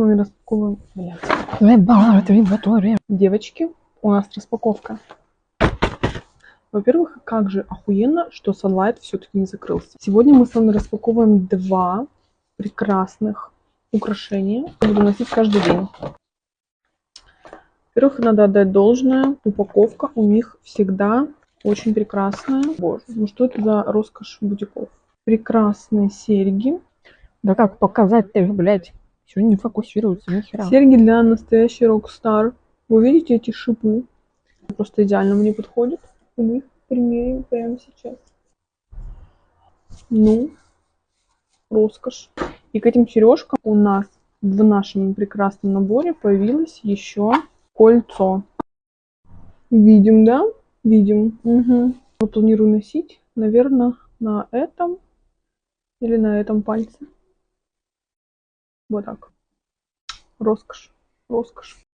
Мы распаковываем. Девочки, у нас распаковка. Во-первых, как же охуенно, что Sunlight все-таки не закрылся. Сегодня мы с вами распаковываем два прекрасных украшения. Буду носить каждый день. Во-первых, надо отдать должное. Упаковка у них всегда очень прекрасная. Боже, ну что это за роскошь бутиков? Прекрасные серьги. Да как показать-то, блядь? Все не фокусируется, ни хера. Серьги для настоящей рок-стар. Вы видите эти шипы? Просто идеально мне подходят. И мы их примерим прямо сейчас. Ну, роскошь. И к этим сережкам у нас в нашем прекрасном наборе появилось еще кольцо. Видим, да? Видим. Угу. Я планирую носить, наверное, на этом или на этом пальце. Вот так. Роскошь. Роскошь.